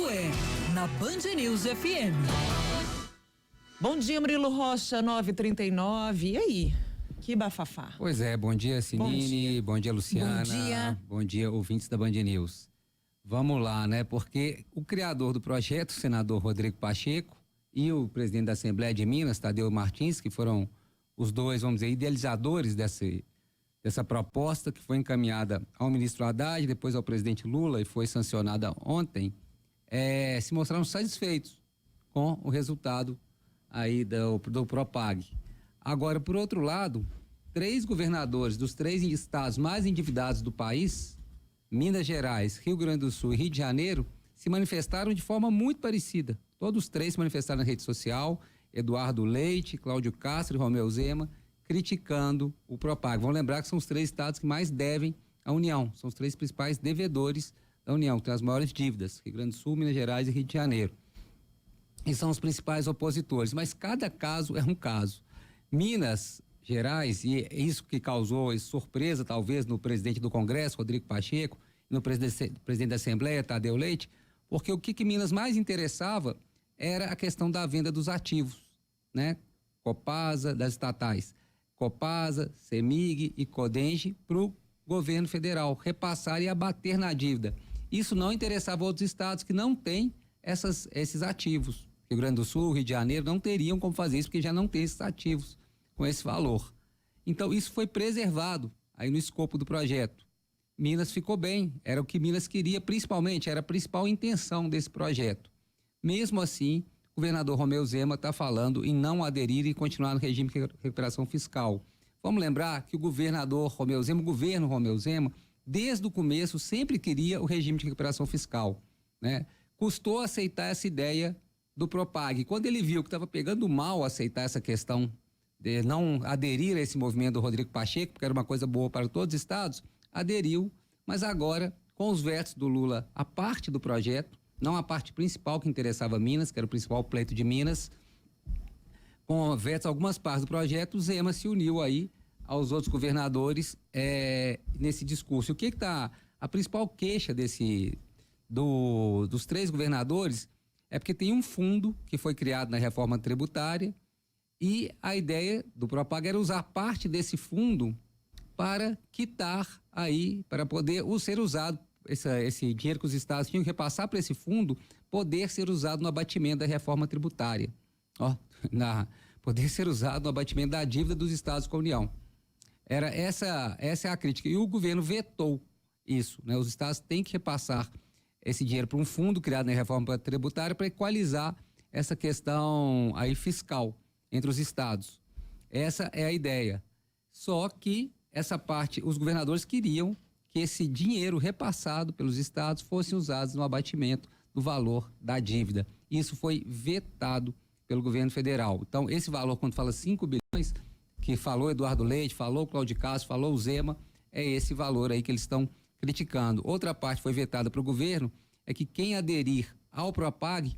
é na Band News FM. Bom dia, Murilo Rocha, 9h39. E aí? Que bafafá. Pois é, bom dia, Sinine, bom dia, Luciana. Bom dia. Bom dia, ouvintes da Band News. Vamos lá, né? Porque o criador do projeto, o senador Rodrigo Pacheco, e o presidente da Assembleia de Minas, Tadeu Martins, que foram os dois, vamos dizer, idealizadores dessa proposta que foi encaminhada ao ministro Haddad, depois ao presidente Lula e foi sancionada ontem, se mostraram satisfeitos com o resultado aí do Propag. Agora, por outro lado, 3 governadores dos 3 estados mais endividados do país, Minas Gerais, Rio Grande do Sul e Rio de Janeiro, se manifestaram de forma muito parecida. Todos os 3 se manifestaram na rede social, Eduardo Leite, Cláudio Castro e Romeu Zema, criticando o Propag. Vamos lembrar que são os 3 estados que mais devem à União, são os 3 principais devedores da União, que têm as maiores dívidas, Rio Grande do Sul, Minas Gerais e Rio de Janeiro. E são os principais opositores, mas cada caso é um caso. Minas Gerais, e isso que causou surpresa talvez no presidente do Congresso, Rodrigo Pacheco, e no presidente da Assembleia, Tadeu Leite, porque o que Minas mais interessava era a questão da venda dos ativos, né? Copasa, das estatais, Copasa, Semig e Codenge para o governo federal repassar e abater na dívida. Isso não interessava outros estados que não têm esses ativos. Rio Grande do Sul, Rio de Janeiro não teriam como fazer isso porque já não tem esses ativos com esse valor. Então isso foi preservado aí no escopo do projeto. Minas ficou bem, era o que Minas queria principalmente, era a principal intenção desse projeto. Mesmo assim, o governador Romeu Zema está falando em não aderir e continuar no regime de recuperação fiscal. Vamos lembrar que o governo Romeu Zema, desde o começo, sempre queria o regime de recuperação fiscal, né? Custou aceitar essa ideia do Propag. Quando ele viu que estava pegando mal aceitar essa questão de não aderir a esse movimento do Rodrigo Pacheco, porque era uma coisa boa para todos os estados, aderiu, mas agora, com os vetos do Lula, a parte do projeto, não a parte principal que interessava Minas, que era o principal pleito de Minas, com vetos algumas partes do projeto, o Zema se uniu aí aos outros governadores nesse discurso. O que está a principal queixa dos 3 governadores é porque tem um fundo que foi criado na reforma tributária e a ideia do Propag era usar parte desse fundo para quitar aí, para poder ser usado, esse dinheiro que os estados tinham que repassar para esse fundo, poder ser usado no abatimento da reforma tributária. Poder ser usado no abatimento da dívida dos estados com a União. Essa é a crítica. E o governo vetou isso, né? Os estados têm que repassar esse dinheiro para um fundo criado na reforma tributária para equalizar essa questão aí fiscal entre os estados. Essa é a ideia. Só que essa parte, os governadores queriam que esse dinheiro repassado pelos estados fosse usado no abatimento do valor da dívida. Isso foi vetado pelo governo federal. Então, esse valor, quando fala 5 bilhões, que falou Eduardo Leite, falou Cláudio Castro, falou o Zema, é esse valor aí que eles estão criticando. Outra parte foi vetada para o governo, é que quem aderir ao Propag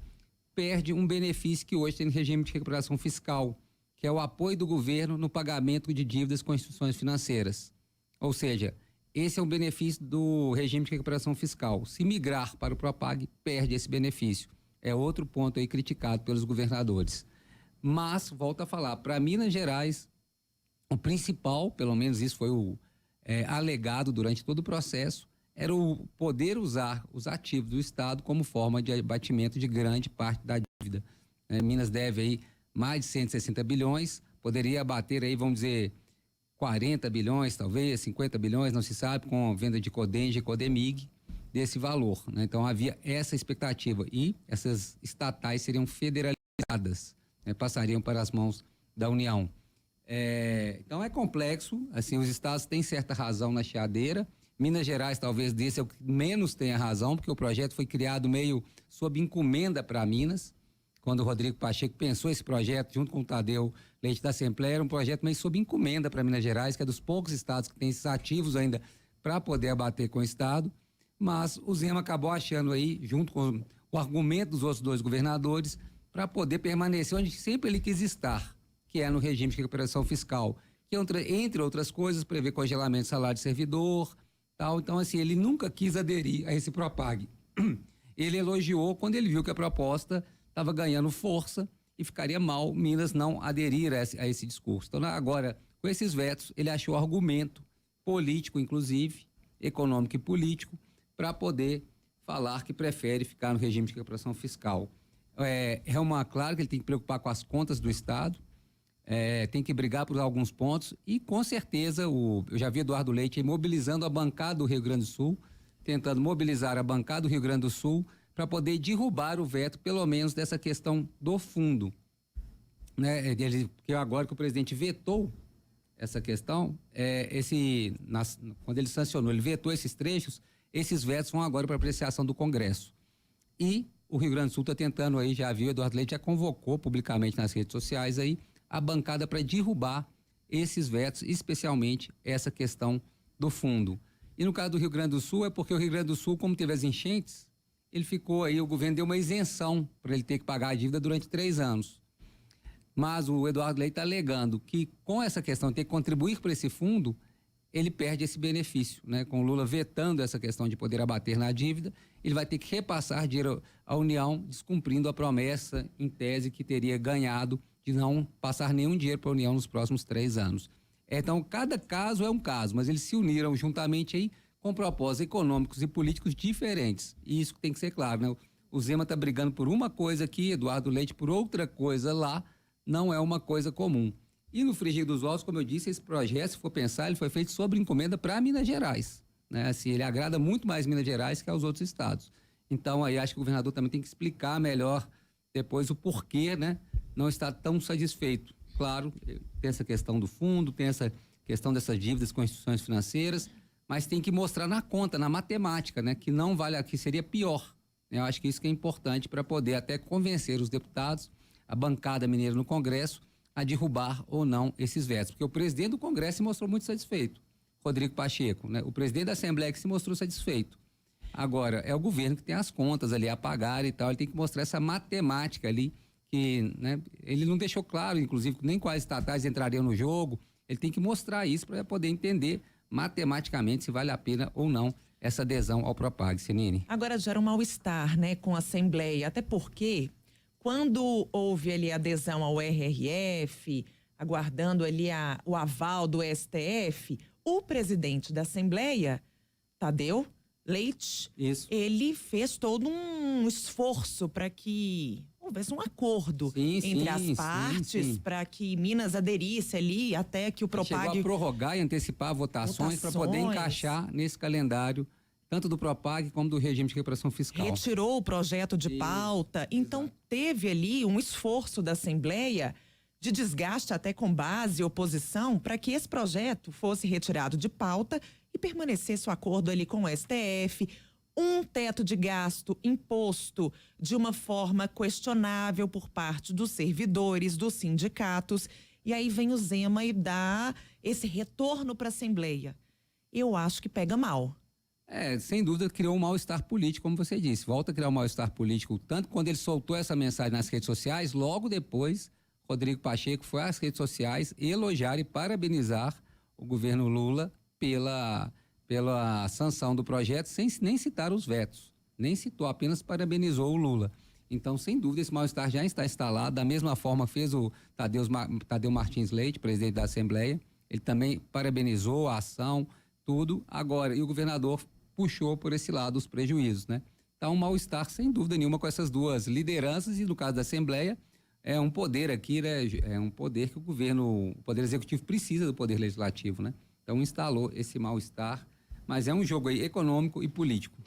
perde um benefício que hoje tem no regime de recuperação fiscal, que é o apoio do governo no pagamento de dívidas com instituições financeiras. Ou seja, esse é um benefício do regime de recuperação fiscal. Se migrar para o Propag, perde esse benefício. É outro ponto aí criticado pelos governadores. Mas, volto a falar, para Minas Gerais, o principal, pelo menos isso foi alegado durante todo o processo, era o poder usar os ativos do Estado como forma de abatimento de grande parte da dívida. Minas deve aí mais de 160 bilhões, poderia abater aí, vamos dizer, 40 bilhões, talvez, 50 bilhões, não se sabe, com a venda de Codenge e Codemig, desse valor, né? Então havia essa expectativa e essas estatais seriam federalizadas, né? Passariam para as mãos da União. Então é complexo, assim, os estados têm certa razão na chiadeira. Minas Gerais talvez desse é o que menos tenha razão, porque o projeto foi criado meio sob encomenda para Minas. Quando o Rodrigo Pacheco pensou esse projeto junto com o Tadeu Leite da Assembleia, era um projeto meio sob encomenda para Minas Gerais, que é dos poucos estados que tem esses ativos ainda para poder abater com o Estado. Mas o Zema acabou achando aí, junto com o argumento dos outros 2 governadores, para poder permanecer onde sempre ele quis estar, que é no regime de recuperação fiscal, que entre outras coisas prevê congelamento de salário de servidor, tal. Então, assim, ele nunca quis aderir a esse Propag. ele elogiou quando ele viu que a proposta estava ganhando força e ficaria mal Minas não aderir a esse discurso. Então, agora, com esses vetos, ele achou argumento político, inclusive, econômico e político, para poder falar que prefere ficar no regime de recuperação fiscal. Claro que ele tem que preocupar com as contas do Estado, tem que brigar por alguns pontos e, com certeza, eu já vi Eduardo Leite mobilizando a bancada do Rio Grande do Sul, tentando mobilizar a bancada do Rio Grande do Sul para poder derrubar o veto, pelo menos, dessa questão do fundo. Né? Porque agora que o presidente vetou essa questão, quando ele sancionou, ele vetou esses trechos, esses vetos vão agora para apreciação do Congresso. E o Rio Grande do Sul está tentando aí, já viu, Eduardo Leite já convocou publicamente nas redes sociais aí a bancada para derrubar esses vetos, especialmente essa questão do fundo. E no caso do Rio Grande do Sul, é porque o Rio Grande do Sul, como teve as enchentes, ele ficou aí, o governo deu uma isenção para ele ter que pagar a dívida durante 3 anos. Mas o Eduardo Leite está alegando que com essa questão de ter que contribuir para esse fundo, ele perde esse benefício, né? Com o Lula vetando essa questão de poder abater na dívida, ele vai ter que repassar dinheiro à União, descumprindo a promessa, em tese, que teria ganhado de não passar nenhum dinheiro para a União nos próximos 3 anos. Então, cada caso é um caso, mas eles se uniram juntamente aí com propósitos econômicos e políticos diferentes. E isso tem que ser claro, né? O Zema está brigando por uma coisa aqui, Eduardo Leite por outra coisa lá, não é uma coisa comum. E no Frigir dos Ovos, como eu disse, esse projeto, se for pensar, ele foi feito sob encomenda para Minas Gerais, né? Assim, ele agrada muito mais Minas Gerais que aos outros estados. Então, aí acho que o governador também tem que explicar melhor depois o porquê, né? Não está tão satisfeito. Claro, tem essa questão do fundo, tem essa questão dessas dívidas com instituições financeiras, mas tem que mostrar na conta, na matemática, né? Que não vale, que seria pior. Eu acho que isso que é importante para poder até convencer os deputados, a bancada mineira no Congresso, a derrubar ou não esses vetos. Porque o presidente do Congresso se mostrou muito satisfeito, Rodrigo Pacheco, né? O presidente da Assembleia que se mostrou satisfeito. Agora, é o governo que tem as contas ali a pagar e tal, ele tem que mostrar essa matemática ali, que, né, ele não deixou claro, inclusive, nem quais estatais entrariam no jogo. Ele tem que mostrar isso para poder entender matematicamente se vale a pena ou não essa adesão ao Propag, Senine. Agora gera um mal-estar, né, com a Assembleia, até porque quando houve ali adesão ao RRF, aguardando ali o aval do STF, o presidente da Assembleia, Tadeu Leite, ele fez todo um esforço para que houvesse um acordo entre as partes para que Minas aderisse ali até que o Propag... Chegou a prorrogar e antecipar votações para poder encaixar nesse calendário tanto do Propag como do regime de recuperação fiscal. Retirou o projeto de pauta, então teve ali um esforço da Assembleia de desgaste até com base e oposição para que esse projeto fosse retirado de pauta e permanecesse o acordo ali com o STF, um teto de gasto imposto de uma forma questionável por parte dos servidores, dos sindicatos, e aí vem o Zema e dá esse retorno para a Assembleia. Eu acho que pega mal. Sem dúvida criou um mal-estar político, como você disse. Volta a criar um mal-estar político, tanto quando ele soltou essa mensagem nas redes sociais, logo depois, Rodrigo Pacheco foi às redes sociais elogiar e parabenizar o governo Lula pela sanção do projeto, sem nem citar os vetos. Nem citou, apenas parabenizou o Lula. Então, sem dúvida, esse mal-estar já está instalado. Da mesma forma fez o Tadeu Martins Leite, presidente da Assembleia. Ele também parabenizou a ação, tudo. Agora, e o governador puxou por esse lado os prejuízos, né? Então, um mal-estar, sem dúvida nenhuma, com essas duas lideranças. E no caso da Assembleia, é um poder aqui, né? É um poder que o Poder Executivo precisa do Poder Legislativo, né? Então, instalou esse mal-estar. Mas é um jogo aí econômico e político.